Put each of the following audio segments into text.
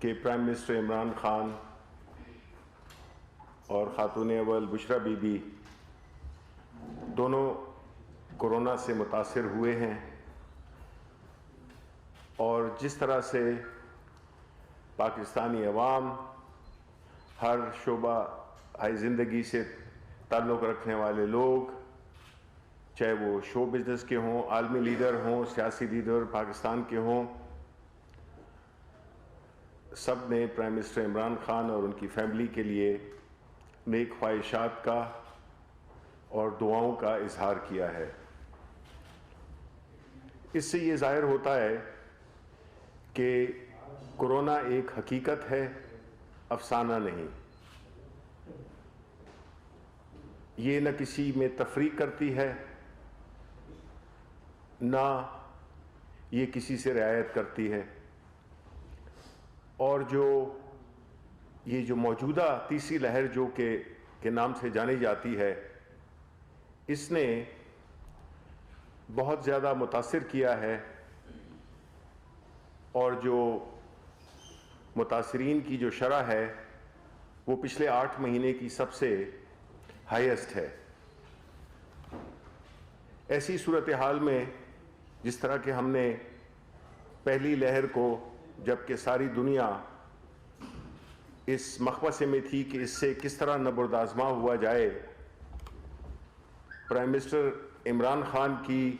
کہ prime minister Imran Khan اور خاتون اول بشرا بی بی دونوں کورونا سے متاثر ہوئے ہیں، اور جس طرح سے پاکستانی عوام، ہر شعبہ زندگی سے تعلق رکھنے والے لوگ، چاہے وہ شو بزنس کے ہوں، عالمی لیڈر ہوں، سیاسی لیڈر پاکستان کے ہوں، سب نے پرائم منسٹر عمران خان اور ان کی فیملی کے لیے نیک خواہشات کا اور دعاؤں کا اظہار کیا ہے۔ اس سے یہ ظاہر ہوتا ہے کہ کورونا ایک حقیقت ہے، افسانہ نہیں۔ یہ نہ کسی میں تفریق کرتی ہے، نہ یہ کسی سے رعایت کرتی ہے، اور یہ جو موجودہ تیسری لہر جو کے نام سے جانی جاتی ہے، اس نے بہت زیادہ متاثر کیا ہے، اور جو متاثرین کی جو شرح ہے وہ پچھلے 8 مہینے کی سب سے ہائیسٹ ہے۔ ایسی صورتحال میں جس طرح کہ ہم نے پہلی لہر کو، جبکہ ساری دنیا اس مخمصے میں تھی کہ اس سے کس طرح نبرد آزما ہوا جائے، پرائم منسٹر عمران خان کی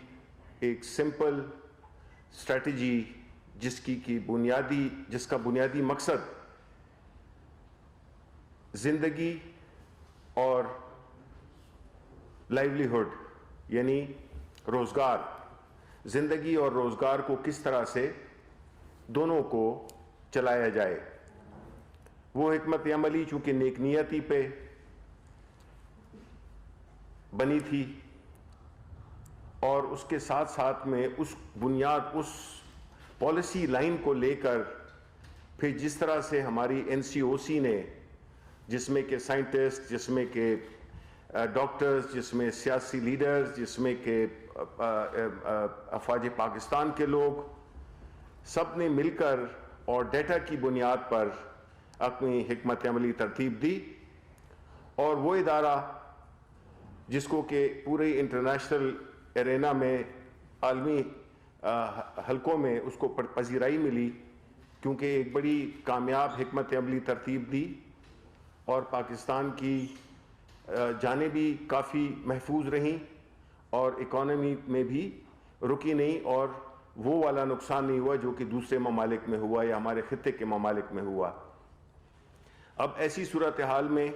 ایک سمپل اسٹریٹجی جس کا بنیادی مقصد زندگی اور لائیولیہڈ یعنی روزگار، زندگی اور روزگار کو کس طرح سے دونوں کو چلایا جائے، وہ حکمت عملی چونکہ نیک نیتی پہ بنی تھی، اور اس کے ساتھ ساتھ میں اس پالیسی لائن کو لے کر پھر جس طرح سے ہماری NCOC نے، جس میں کہ سائنٹسٹ، جس میں کہ ڈاکٹرز، جس میں سیاسی لیڈرز، جس میں کہ افواج پاکستان کے لوگ، سب نے مل کر اور ڈیٹا کی بنیاد پر اپنی حکمت عملی ترتیب دی، اور وہ ادارہ جس کو کہ پورے انٹرنیشنل ایرینا میں، عالمی حلقوں میں اس کو پذیرائی ملی، کیونکہ ایک بڑی کامیاب حکمت عملی ترتیب دی، اور پاکستان کی جانیں بھی کافی محفوظ رہیں، اور اکانومی میں بھی رکی نہیں، اور وہ والا نقصان نہیں ہوا جو کہ دوسرے ممالک میں ہوا یا ہمارے خطے کے ممالک میں ہوا۔ اب ایسی صورتحال میں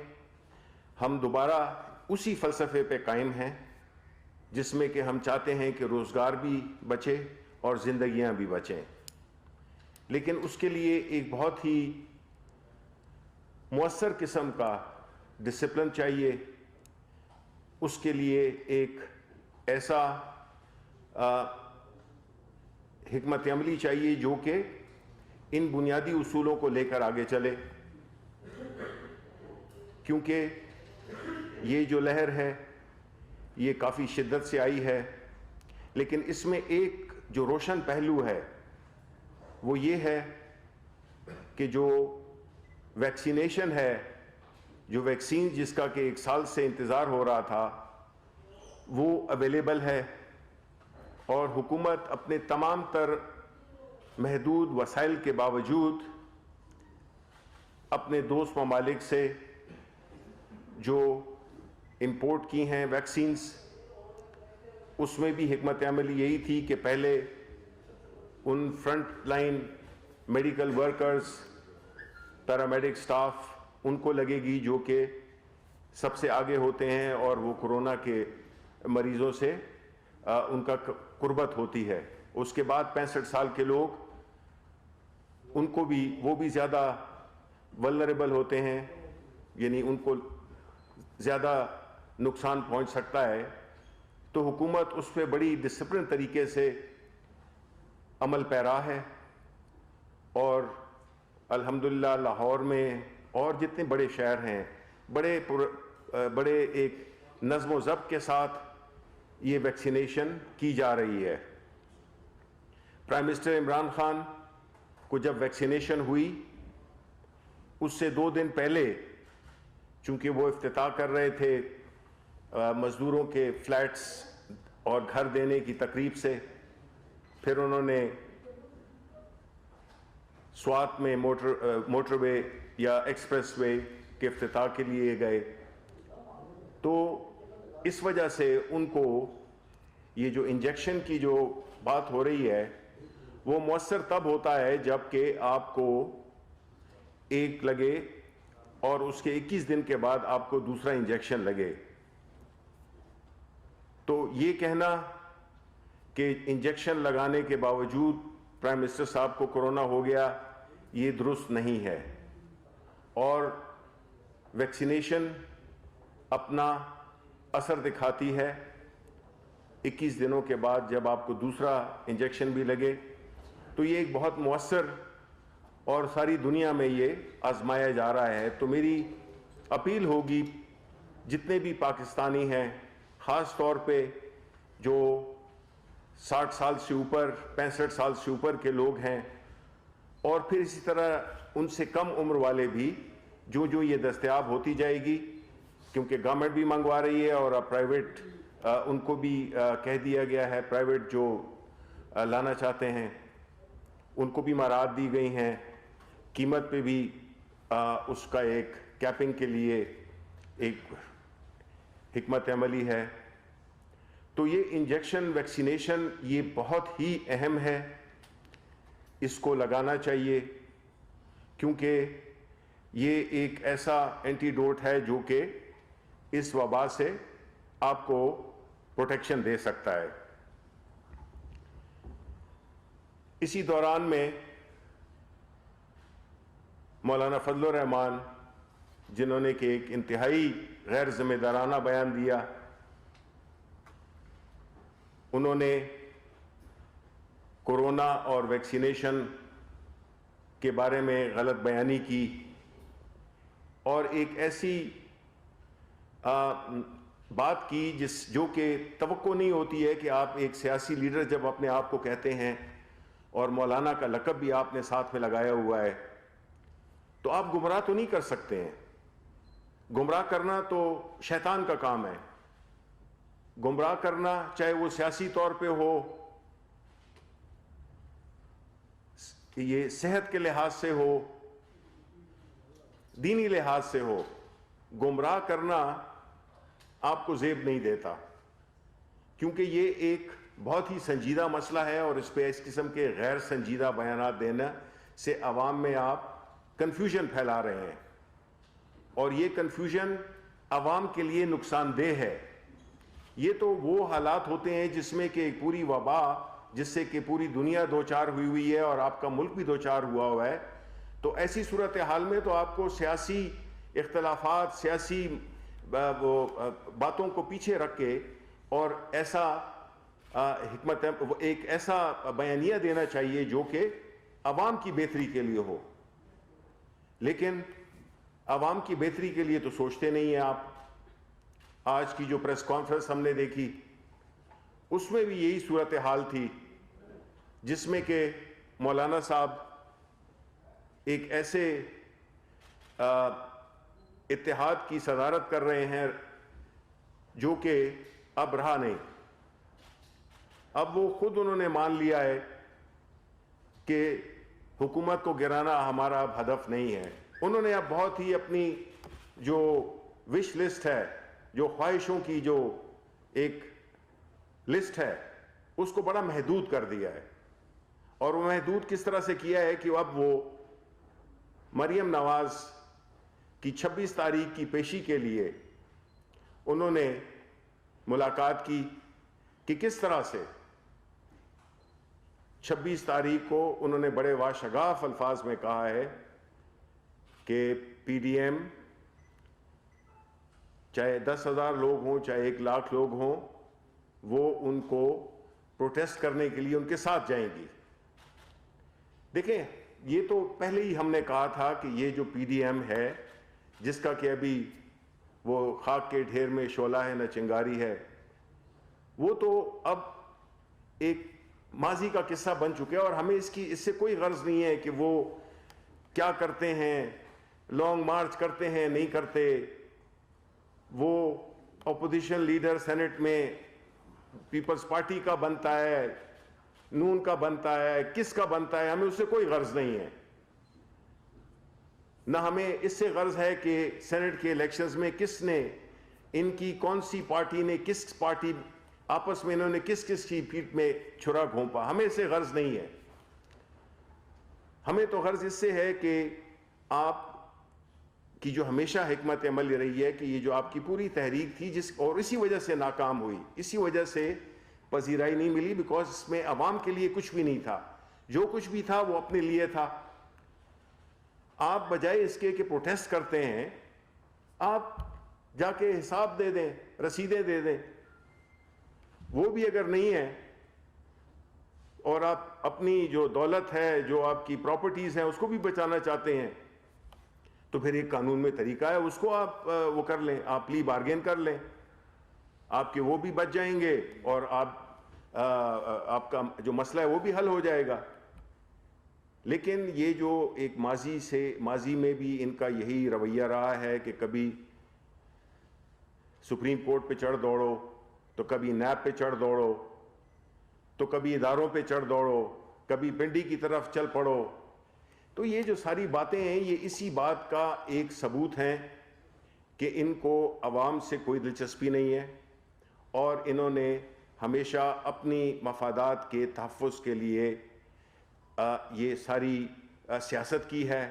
ہم دوبارہ اسی فلسفے پہ قائم ہیں جس میں کہ ہم چاہتے ہیں کہ روزگار بھی بچے اور زندگیاں بھی بچیں، لیکن اس کے لیے ایک بہت ہی مؤثر قسم کا ڈسپلن چاہیے، اس کے لیے ایک ایسا حکمت عملی چاہیے جو کہ ان بنیادی اصولوں کو لے کر آگے چلے، کیونکہ یہ جو لہر ہے یہ کافی شدت سے آئی ہے، لیکن اس میں ایک جو روشن پہلو ہے وہ یہ ہے کہ جو ویکسینیشن ہے، جو ویکسین جس کا کہ 1 سال سے انتظار ہو رہا تھا، وہ اویلیبل ہے، اور حکومت اپنے تمام تر محدود وسائل کے باوجود اپنے دوست ممالک سے جو امپورٹ کی ہیں ویکسینز، اس میں بھی حکمت عملی یہی تھی کہ پہلے ان front line medical workers, paramedic staff, ان کو لگے گی جو کہ سب سے آگے ہوتے ہیں، اور وہ کورونا کے مریضوں سے ان کا قربت ہوتی ہے۔ اس کے بعد 65 سال کے لوگ، ان کو بھی، وہ بھی زیادہ ولنریبل ہوتے ہیں، یعنی ان کو زیادہ نقصان پہنچ سکتا ہے، تو حکومت اس پہ بڑی ڈسپلن طریقے سے عمل پیرا ہے، اور الحمدللہ لاہور میں اور جتنے بڑے شہر ہیں، بڑے ایک نظم و ضبط کے ساتھ یہ ویکسینیشن کی جا رہی ہے۔ پرائم منسٹر عمران خان کو جب ویکسینیشن ہوئی اس سے 2 دن پہلے چونکہ وہ افتتاح کر رہے تھے مزدوروں کے فلیٹس اور گھر دینے کی تقریب سے، پھر انہوں نے سوات میں موٹر وے یا ایکسپریس وے کے افتتاح کے لیے گئے. تو اس وجہ سے ان کو یہ جو انجیکشن کی جو بات ہو رہی ہے وہ مؤثر تب ہوتا ہے جب کہ آپ کو ایک لگے اور اس کے 21 دن کے بعد آپ کو دوسرا انجیکشن لگے. تو یہ کہنا کہ انجیکشن لگانے کے باوجود پرائم منسٹر صاحب کو کرونا ہو گیا، یہ درست نہیں ہے. اور ویکسینیشن اپنا اثر دکھاتی ہے. 21 دنوں کے بعد جب آپ کو دوسرا انجیکشن بھی لگے تو یہ ایک بہت مؤثر اور ساری دنیا میں یہ آزمایا جا رہا ہے. تو میری اپیل ہوگی جتنے بھی پاکستانی ہیں، خاص طور پہ جو 60 سال سے اوپر 65 سال سے اوپر کے لوگ ہیں، اور پھر اسی طرح ان سے کم عمر والے بھی، جو یہ دستیاب ہوتی جائے گی، کیونکہ گورنمنٹ بھی منگوا رہی ہے اور اب پرائیویٹ ان کو بھی کہہ دیا گیا ہے، پرائیویٹ جو لانا چاہتے ہیں ان کو بھی مراعات دی گئی ہیں. قیمت پہ بھی اس کا ایک کیپنگ کے لیے ایک حکمت عملی ہے. تو یہ انجیکشن ویکسینیشن یہ بہت ہی اہم ہے، اس کو لگانا چاہیے، کیونکہ یہ ایک ایسا اینٹی ڈوٹ ہے جو کہ اس وبا سے آپ کو پروٹیکشن دے سکتا ہے. اسی دوران میں مولانا فضل الرحمان، جنہوں نے کہ ایک انتہائی غیر ذمہ دارانہ بیان دیا، انہوں نے کورونا اور ویکسینیشن کے بارے میں غلط بیانی کی اور ایک ایسی بات کی جو کہ توقع نہیں ہوتی ہے کہ آپ ایک سیاسی لیڈر جب اپنے آپ کو کہتے ہیں اور مولانا کا لقب بھی آپ نے ساتھ میں لگایا ہوا ہے، تو آپ گمراہ تو نہیں کر سکتے ہیں. گمراہ کرنا تو شیطان کا کام ہے. گمراہ کرنا چاہے وہ سیاسی طور پہ ہو، یہ صحت کے لحاظ سے ہو، دینی لحاظ سے ہو، گمراہ کرنا آپ کو زیب نہیں دیتا، کیونکہ یہ ایک بہت ہی سنجیدہ مسئلہ ہے اور اس پہ اس قسم کے غیر سنجیدہ بیانات دینا سے عوام میں آپ کنفیوژن پھیلا رہے ہیں، اور یہ کنفیوژن عوام کے لیے نقصان دہ ہے. یہ تو وہ حالات ہوتے ہیں جس میں کہ ایک پوری وبا جس سے کہ پوری دنیا دوچار ہوئی ہے اور آپ کا ملک بھی دوچار ہوا ہے، تو ایسی صورتحال میں تو آپ کو سیاسی اختلافات، سیاسی باتوں کو پیچھے رکھ کے اور ایسا ایک ایسا بیانیہ دینا چاہیے جو کہ عوام کی بہتری کے لیے ہو. لیکن عوام کی بہتری کے لیے تو سوچتے نہیں ہیں آپ. آج کی جو پریس کانفرنس ہم نے دیکھی اس میں بھی یہی صورتحال تھی، جس میں کہ مولانا صاحب ایک ایسے اتحاد کی صدارت کر رہے ہیں جو کہ اب رہا نہیں. اب وہ خود انہوں نے مان لیا ہے کہ حکومت کو گرانا ہمارا اب ہدف نہیں ہے. انہوں نے اب بہت ہی اپنی جو وش لسٹ ہے، جو خواہشوں کی جو ایک لسٹ ہے، اس کو بڑا محدود کر دیا ہے. اور وہ محدود کس طرح سے کیا ہے کہ اب وہ مریم نواز کی 26 تاریخ کی پیشی کے لیے انہوں نے ملاقات کی کہ کس طرح سے 26 تاریخ کو انہوں نے بڑے واشگاف الفاظ میں کہا ہے کہ پی ڈی ایم چاہے 10,000 لوگ ہوں چاہے 1,00,000 لوگ ہوں، وہ ان کو پروٹیسٹ کرنے کے لیے ان کے ساتھ جائیں گی. دیکھیں، یہ تو پہلے ہی ہم نے کہا تھا کہ یہ جو پی ڈی ایم ہے، جس کا کہ ابھی وہ خاک کے ڈھیر میں شعلہ ہے نہ چنگاری ہے، وہ تو اب ایک ماضی کا قصہ بن چکے اور ہمیں اس سے کوئی غرض نہیں ہے کہ وہ کیا کرتے ہیں لانگ مارچ کرتے ہیں نہیں کرتے. وہ اپوزیشن لیڈر سینٹ میں پیپلز پارٹی کا بنتا ہے, نون کا بنتا ہے, کس کا بنتا ہے, ہمیں اس سے کوئی غرض نہیں ہے. نہ ہمیں اس سے غرض ہے کہ سینٹ کے الیکشنز میں کس نے, ان کی کون سی پارٹی نے, کس پارٹی آپس میں انہوں نے کس کی پیٹھ میں چھرا گھونپا. ہمیں اس سے غرض نہیں ہے. ہمیں تو غرض اس سے ہے کہ آپ کی جو ہمیشہ حکمت عمل رہی ہے کہ یہ جو آپ کی پوری تحریک تھی اور اسی وجہ سے ناکام ہوئی, اسی وجہ سے پذیرائی نہیں ملی, بیکاز اس میں عوام کے لیے کچھ بھی نہیں تھا. جو کچھ بھی تھا وہ اپنے لیے تھا. آپ بجائے اس کے کہ پروٹیسٹ کرتے ہیں, آپ جا کے حساب دے دیں, رسیدیں دے دیں. وہ بھی اگر نہیں ہے اور آپ اپنی جو دولت ہے, جو آپ کی پراپرٹیز ہیں, اس کو بھی بچانا چاہتے ہیں, تو پھر ایک قانون میں طریقہ ہے, اس کو آپ وہ کر لیں, آپ پلی بارگین کر لیں, آپ کے وہ بھی بچ جائیں گے اور آپ کا جو مسئلہ ہے وہ بھی حل ہو جائے گا. لیکن یہ جو ایک ماضی میں بھی ان کا یہی رویہ رہا ہے کہ کبھی سپریم کورٹ پہ چڑھ دوڑو, تو کبھی نیب پہ چڑھ دوڑو, تو کبھی اداروں پہ چڑھ دوڑو, کبھی پنڈی کی طرف چل پڑو. تو یہ جو ساری باتیں ہیں یہ اسی بات کا ایک ثبوت ہیں کہ ان کو عوام سے کوئی دلچسپی نہیں ہے, اور انہوں نے ہمیشہ اپنی مفادات کے تحفظ کے لیے یہ ساری سیاست کی ہے.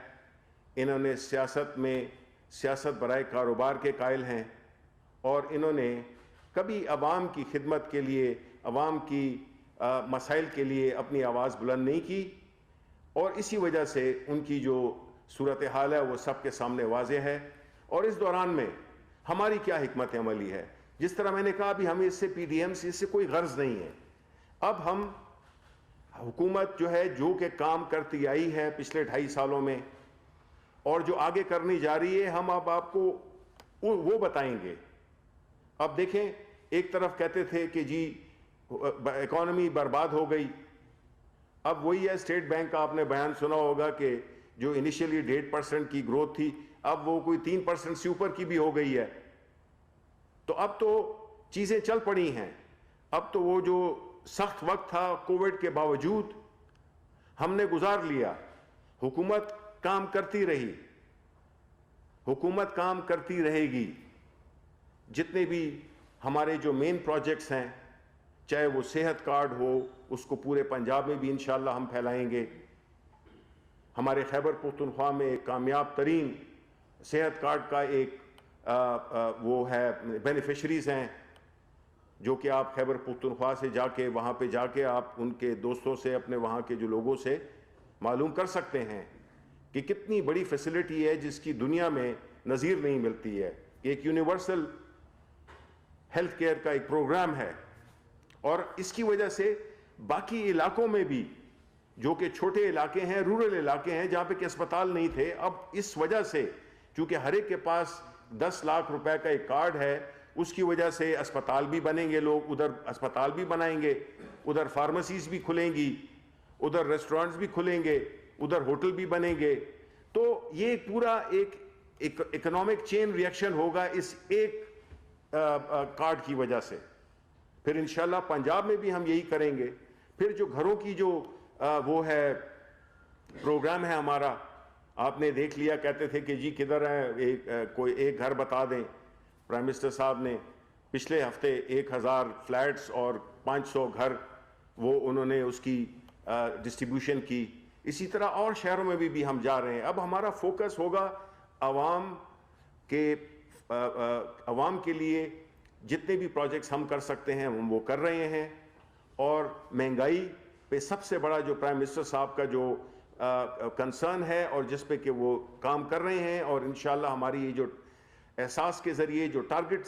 انہوں نے سیاست برائے کاروبار کے قائل ہیں, اور انہوں نے کبھی عوام کی خدمت کے لیے, عوام کی مسائل کے لیے اپنی آواز بلند نہیں کی, اور اسی وجہ سے ان کی جو صورتحال ہے وہ سب کے سامنے واضح ہے. اور اس دوران میں ہماری کیا حکمت عملی ہے؟ جس طرح میں نے کہا ابھی, ہمیں اس سے پی ڈی ایم سے اس سے کوئی غرض نہیں ہے. اب ہم حکومت جو ہے جو کہ کام کرتی آئی ہے پچھلے 2.5 سالوں میں, اور جو آگے کرنی جا رہی ہے, ہم اب آپ کو وہ بتائیں گے. اب دیکھیں, ایک طرف کہتے تھے کہ جی اکانومی برباد ہو گئی, اب وہی ہے, اسٹیٹ بینک کا آپ نے بیان سنا ہوگا کہ جو انیشلی 1.5% کی گروتھ تھی, اب وہ کوئی 3% سے اوپر کی بھی ہو گئی ہے. تو اب تو چیزیں چل پڑی ہیں. اب تو وہ جو سخت وقت تھا کووڈ کے باوجود ہم نے گزار لیا. حکومت کام کرتی رہی, حکومت کام کرتی رہے گی. جتنے بھی ہمارے جو مین پروجیکٹس ہیں, چاہے وہ صحت کارڈ ہو, اس کو پورے پنجاب میں بھی انشاءاللہ ہم پھیلائیں گے. ہمارے خیبر پختونخوا میں ایک کامیاب ترین صحت کارڈ کا ایک وہ ہے, بینیفیشریز ہیں, جو کہ آپ خیبر پختونخوا سے جا کے, وہاں پہ جا کے آپ ان کے دوستوں سے, اپنے وہاں کے جو لوگوں سے معلوم کر سکتے ہیں کہ کتنی بڑی فیسلٹی ہے جس کی دنیا میں نظیر نہیں ملتی ہے. ایک یونیورسل ہیلتھ کیئر کا ایک پروگرام ہے, اور اس کی وجہ سے باقی علاقوں میں بھی جو کہ چھوٹے علاقے ہیں, رورل علاقے ہیں, جہاں پہ کہ اسپتال نہیں تھے, اب اس وجہ سے چونکہ ہر ایک کے پاس 10 لاکھ روپے کا ایک کارڈ ہے, اس کی وجہ سے اسپتال بھی بنیں گے, لوگ ادھر اسپتال بھی بنائیں گے, ادھر فارمیسیز بھی کھلیں گی, ادھر ریسٹورنٹس بھی کھلیں گے, ادھر ہوٹل بھی بنیں گے. تو یہ پورا ایک اکنامک چین ریئیکشن ہوگا اس ایک کارڈ کی وجہ سے. پھر انشاءاللہ پنجاب میں بھی ہم یہی کریں گے. پھر جو گھروں کی جو وہ ہے پروگرام ہے ہمارا, آپ نے دیکھ لیا, کہتے تھے کہ جی کدھر ہے, کوئی ایک گھر بتا دیں. پرائم منسٹر صاحب نے پچھلے ہفتے 1000 فلیٹس اور 500 گھر وہ انہوں نے اس کی ڈسٹریبیوشن کی. اسی طرح اور شہروں میں بھی ہم جا رہے ہیں. اب ہمارا فوکس ہوگا عوام کے لیے جتنے بھی پروجیکٹس ہم کر سکتے ہیں ہم وہ کر رہے ہیں. اور مہنگائی پہ سب سے بڑا جو پرائم منسٹر صاحب کا جو کنسرن ہے اور جس پہ کہ وہ کام کر رہے ہیں, اور انشاءاللہ ہماری یہ جو احساس کے ذریعے جو ٹارگیٹڈ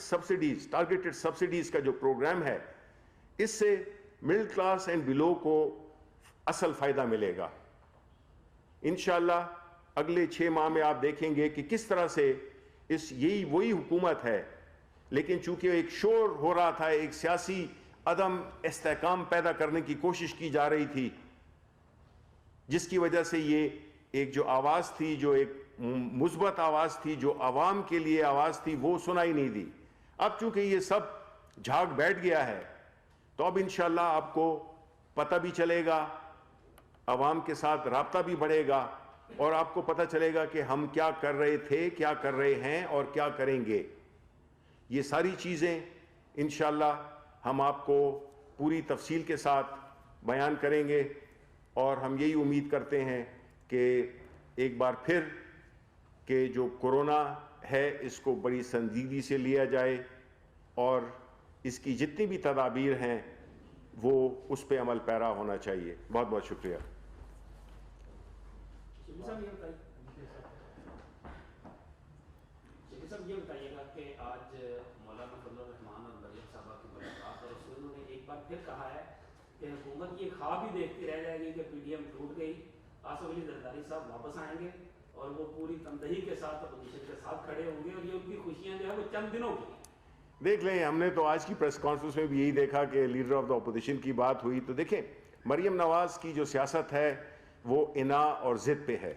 سبسڈیز کا جو پروگرام ہے, اس سے مڈل کلاس اینڈ بلو کو اصل فائدہ ملے گا. انشاءاللہ اگلے 6 ماہ میں آپ دیکھیں گے کہ کس طرح سے یہی وہی حکومت ہے, لیکن چونکہ ایک شور ہو رہا تھا, ایک سیاسی عدم استحکام پیدا کرنے کی کوشش کی جا رہی تھی, جس کی وجہ سے یہ ایک جو آواز تھی, جو ایک مثبت آواز تھی, جو عوام کے لیے آواز تھی, وہ سنائی نہیں دی. اب چونکہ یہ سب جھاگ بیٹھ گیا ہے تو اب انشاءاللہ آپ کو پتہ بھی چلے گا, عوام کے ساتھ رابطہ بھی بڑھے گا, اور آپ کو پتہ چلے گا کہ ہم کیا کر رہے تھے, کیا کر رہے ہیں اور کیا کریں گے. یہ ساری چیزیں انشاءاللہ ہم آپ کو پوری تفصیل کے ساتھ بیان کریں گے, اور ہم یہی امید کرتے ہیں کہ ایک بار پھر کہ جو کرونا ہے اس کو بڑی سنجیدگی سے لیا جائے, اور اس کی جتنی بھی تدابیر ہیں وہ اس پہ عمل پیرا ہونا چاہیے. بہت بہت شکریہ. صاحب یہ بتائیے گا کہ آج مولانا فضل الرحمان اور مریم صاحبہ کی ملاقات, اور اس میں انہوں نے ایک بار پھر کہا ہے کہ حکومت یہ خواب ہی دیکھتی رہ جائے گی کہ پی ڈی ایم ٹوٹ گئی, آصف علی زرداری صاحب واپس آئیں گے اور وہ پوری تندہی کے ساتھ اپوزیشن کے ساتھ کھڑے ہوں گے, اور یہ ان کی خوشیاں جو ہے وہ چند دنوں کی. دیکھ لیں, ہم نے تو آج کی پریس کانفرنس میں بھی یہی دیکھا کہ لیڈر آف دا اپوزیشن کی بات ہوئی, تو دیکھیں مریم نواز کی جو سیاست ہے وہ انا اور ضد پہ ہے,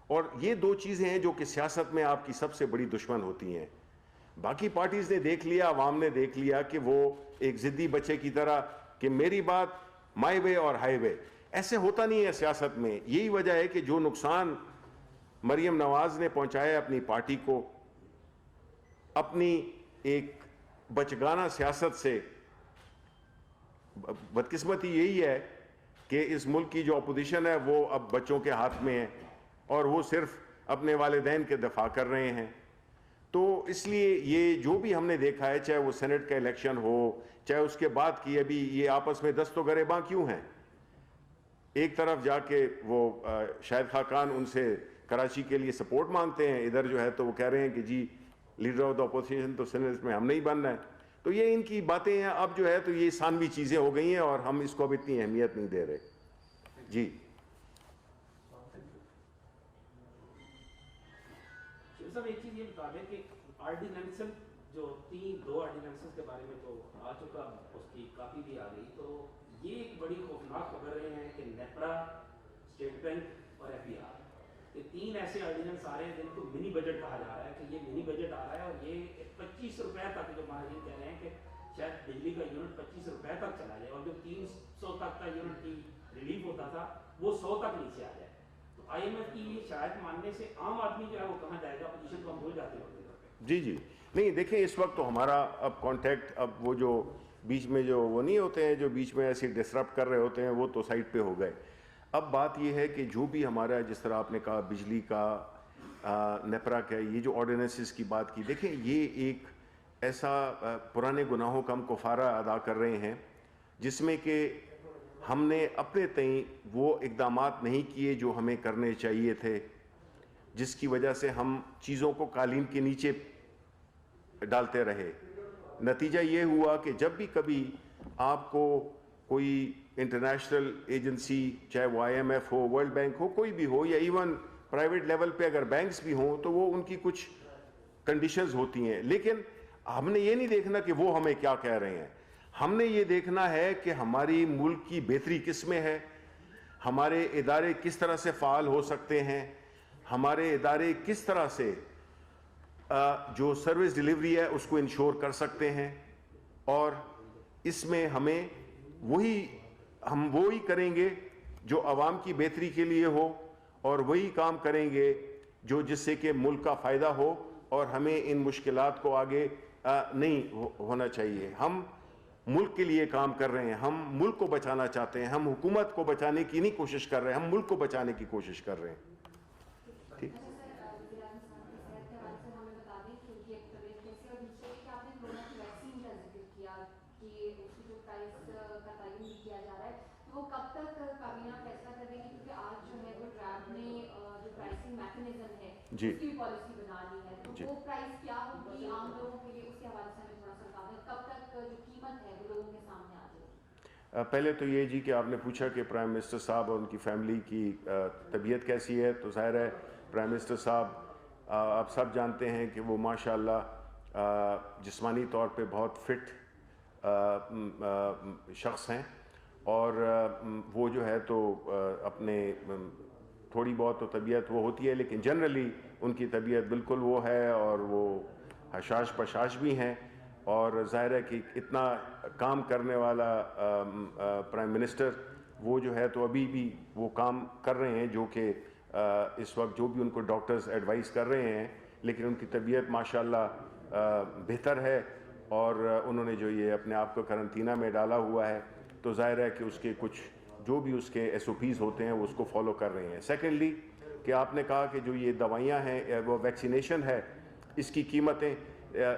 اور یہ دو چیزیں ہیں جو کہ سیاست میں آپ کی سب سے بڑی دشمن ہوتی ہیں. باقی پارٹیز نے دیکھ لیا, عوام نے دیکھ لیا کہ وہ ایک ضدی بچے کی طرح کہ میری بات مائی وے اور ہائی وے, ایسے ہوتا نہیں ہے سیاست میں. یہی وجہ ہے کہ جو نقصان مریم نواز نے پہنچایا اپنی پارٹی کو اپنی ایک بچگانہ سیاست سے, بدقسمتی یہی ہے کہ اس ملک کی جو اپوزیشن ہے وہ اب بچوں کے ہاتھ میں ہے, اور وہ صرف اپنے والدین کے دفاع کر رہے ہیں. تو اس لیے یہ جو بھی ہم نے دیکھا ہے, چاہے وہ سینٹ کا الیکشن ہو, چاہے اس کے بعد کی, ابھی یہ آپس میں دست و گریباں کیوں ہیں. ایک طرف جا کے وہ شاہد خاقان ان سے کراچی کے لیے سپورٹ مانگتے ہیں, ادھر جو ہے تو وہ کہہ رہے ہیں کہ جی لیڈر آف دا اپوزیشن تو سینٹ میں ہم نہیں بننا ہے. تو یہ ان کی باتیں ہیں. اب جو ہے تو یہ ثانوی چیزیں ہو گئی ہیں اور ہم اس کو اب اتنی اہمیت نہیں دے رہے. جی صاحب ایک چیز یہ بتا دیں کہ آرڈیننسز جو دو آرڈیننسز کے بارے میں تو آ چکا, اس کی کاپی بھی آ گئی, تو یہ ایک بڑی خوفناک خبر رہے ہیں کہ نیپرا, اسٹیٹ بینک اور ایف بی آر, یہ تین ایسے آرڈیننس آ رہے ہیں جن کو منی بجٹ کہا جا رہا ہے کہ یہ منی بجٹ آ رہا ہے, اور یہ 25 روپے تک, جو ماہرین کہہ رہے ہیں کہ شاید بجلی کا یونٹ 25 روپے تک چلا جائے, اور جو 300 تک کا یونٹ کی ریلیف ہوتا تھا وہ 100 تک نیچے آ جائے. تو آئی ایم ایف کی یہ شاید ماننے سے عام آدمی جو ہے وہ کہاں جائے گا, اپوزیشن کو ہم بھول جاتے ہیں. جی جی نہیں, دیکھیں اس وقت تو ہمارا اب کانٹیکٹ, اب وہ جو بیچ میں جو وہ نہیں ہوتے ہیں جو بیچ میں ایسے ڈسرپٹ کر رہے ہوتے ہیں وہ تو سائڈ پہ ہو گئے. اب بات یہ ہے کہ جو بھی ہمارا, جس طرح آپ نے کہا بجلی کا, نیپرا کا, یہ جو آرڈیننسز کی بات کی, دیکھیں یہ ایک ایسا پرانے گناہوں کا ہم کفارہ ادا کر رہے ہیں جس میں کہ ہم نے اپنے تئیں وہ اقدامات نہیں کیے جو ہمیں کرنے چاہیے تھے, جس کی وجہ سے ہم چیزوں کو قالین کے نیچے ڈالتے رہے. نتیجہ یہ ہوا کہ جب بھی کبھی آپ کو کوئی انٹرنیشنل ایجنسی, چاہے وہ آئی ایم ایف ہو, ورلڈ بینک ہو, کوئی بھی ہو, یا ایون پرائیویٹ لیول پہ اگر بینکس بھی ہوں, تو وہ ان کی کچھ کنڈیشنز ہوتی ہیں. لیکن ہم نے یہ نہیں دیکھنا کہ وہ ہمیں کیا کہہ رہے ہیں, ہم نے یہ دیکھنا ہے کہ ہماری ملک کی بہتری کس میں ہے, ہمارے ادارے کس طرح سے فعال ہو سکتے ہیں, ہمارے ادارے کس طرح سے جو سروس ڈیلیوری ہے اس کو انشور کر سکتے ہیں, اور اس میں ہمیں ہم وہی کریں گے جو عوام کی بہتری کے لیے ہو, اور وہی کام کریں گے جو جس سے کہ ملک کا فائدہ ہو, اور ہمیں ان مشکلات کو آگے نہیں ہونا چاہیے. ہم ملک کے لیے کام کر رہے ہیں, ہم ملک کو بچانا چاہتے ہیں, ہم حکومت کو بچانے کی نہیں کوشش کر رہے ہیں, ہم ملک کو بچانے کی کوشش کر رہے ہیں. ٹھیک. جی پالیسی بنا لی ہے, تو وہ پرائس کیا ہوگی عام لوگوں کے لیے, اس کے حوالے سے ہمیں تھوڑا سا بتا دیں کب تک جو قیمت ہے وہ لوگوں کے سامنے آ جائے. پہلے تو یہ جی کہ آپ نے پوچھا کہ پرائم منسٹر صاحب اور ان کی فیملی کی طبیعت کیسی ہے, تو ظاہر ہے پرائم منسٹر صاحب آپ سب جانتے ہیں کہ وہ ماشاء اللہ جسمانی طور پہ بہت فٹ شخص ہیں, اور وہ جو ہے تو اپنے تھوڑی بہت تو طبیعت وہ ہوتی ہے، لیکن جنرلی ان کی طبیعت بالکل وہ ہے، اور وہ حشاش پشاش بھی ہیں، اور ظاہر ہے کہ اتنا کام کرنے والا پرائم منسٹر وہ جو ہے تو ابھی بھی وہ کام کر رہے ہیں جو کہ اس وقت جو بھی ان کو ڈاکٹرز ایڈوائز کر رہے ہیں، لیکن ان کی طبیعت ماشاءاللہ بہتر ہے، اور انہوں نے جو یہ اپنے آپ کو قرنطینہ میں ڈالا ہوا ہے، تو ظاہر ہے کہ اس کے کچھ جو بھی اس کے ایس او پیز ہوتے ہیں وہ اس کو فالو کر رہے ہیں۔ سیکنڈلی کہ آپ نے کہا کہ جو یہ دوائیاں ہیں وہ ویکسینیشن ہے، اس کی قیمتیں،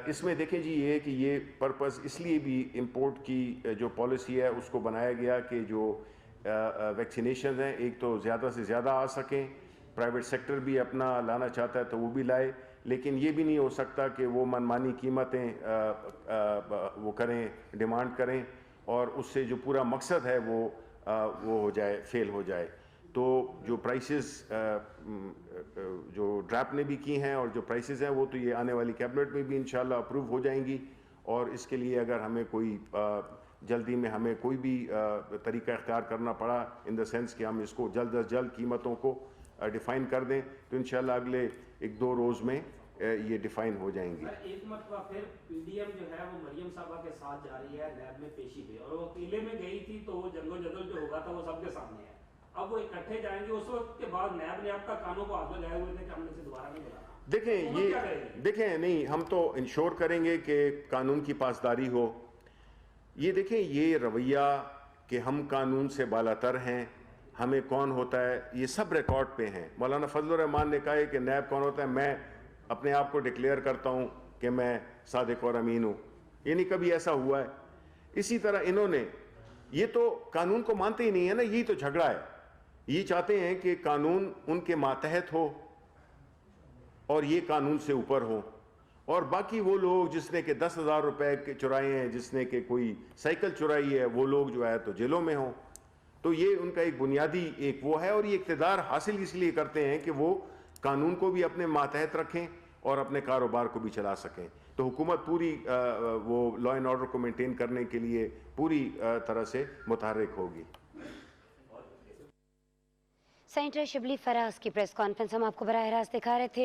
اس میں دیکھیں جی یہ کہ یہ پرپز اس لیے بھی امپورٹ کی جو پالیسی ہے اس کو بنایا گیا کہ جو ویکسینیشنز ہیں ایک تو زیادہ سے زیادہ آ سکیں، پرائیویٹ سیکٹر بھی اپنا لانا چاہتا ہے تو وہ بھی لائے، لیکن یہ بھی نہیں ہو سکتا کہ وہ منمانی قیمتیں وہ کریں، ڈیمانڈ کریں، اور اس سے جو پورا مقصد ہے وہ ہو جائے، فیل ہو جائے۔ تو جو پرائسز جو ڈراپ نے بھی کی ہیں اور جو پرائسز ہیں وہ تو یہ آنے والی کیبنٹ میں بھی انشاءاللہ اپروو ہو جائیں گی، اور اس کے لیے اگر ہمیں کوئی جلدی میں ہمیں کوئی بھی طریقہ اختیار کرنا پڑا ان دا سینس کہ ہم اس کو جلد از جلد قیمتوں کو ڈیفائن کر دیں، تو انشاءاللہ اگلے 1-2 روز میں یہ ڈیفائن ہو جائیں گی۔ ایک مرتبہ پھر پی ڈی ایم جو ہے وہ مریم صاحبہ کے ساتھ جا رہی ہے نیب میں پیشی پہ، اور وہ اکیلے میں گئی تھی تو وہ جنگ و جدل جو ہوگا تھا وہ سب کے سامنے ہے، اب وہ اکٹھے جائیں گے، اس وقت کے بعد نیب نے اب تک کانوں کو ہاتھ لگائے ہوئے تھے کہ ہم نے اسے دوبارہ نہیں بلانا۔ دیکھیں نہیں، ہم تو انشور کریں گے کہ قانون کی پاسداری ہو۔ یہ دیکھیں یہ رویہ کہ ہم قانون سے بالا تر ہیں، ہمیں کون ہوتا ہے، یہ سب ریکارڈ پہ ہیں۔ مولانا فضل الرحمان نے کہا ہے کہ نیب کون ہوتا ہے، میں اپنے آپ کو ڈکلیئر کرتا ہوں کہ میں صادق اور امین ہوں، یعنی کبھی ایسا ہوا ہے؟ اسی طرح انہوں نے یہ تو قانون کو مانتے ہی نہیں ہے نا، یہی تو جھگڑا ہے۔ یہ چاہتے ہیں کہ قانون ان کے ماتحت ہو اور یہ قانون سے اوپر ہو، اور باقی وہ لوگ جس نے کہ 10,000 روپے چرائے ہیں، جس نے کہ کوئی سائیکل چرائی ہے، وہ لوگ جو ہے تو جیلوں میں ہوں۔ تو یہ ان کا ایک بنیادی ایک وہ ہے، اور یہ اقتدار حاصل اس لیے کرتے ہیں کہ وہ قانون کو بھی اپنے ماتحت رکھیں اور اپنے کاروبار کو بھی چلا سکیں۔ تو حکومت پوری وہ لا اینڈ آرڈر کو مینٹین کرنے کے لیے پوری طرح سے متحرک ہوگی۔ سینیٹر شبلی فراز کی پریس کانفرنس ہم آپ کو براہ راست دکھا رہے تھے۔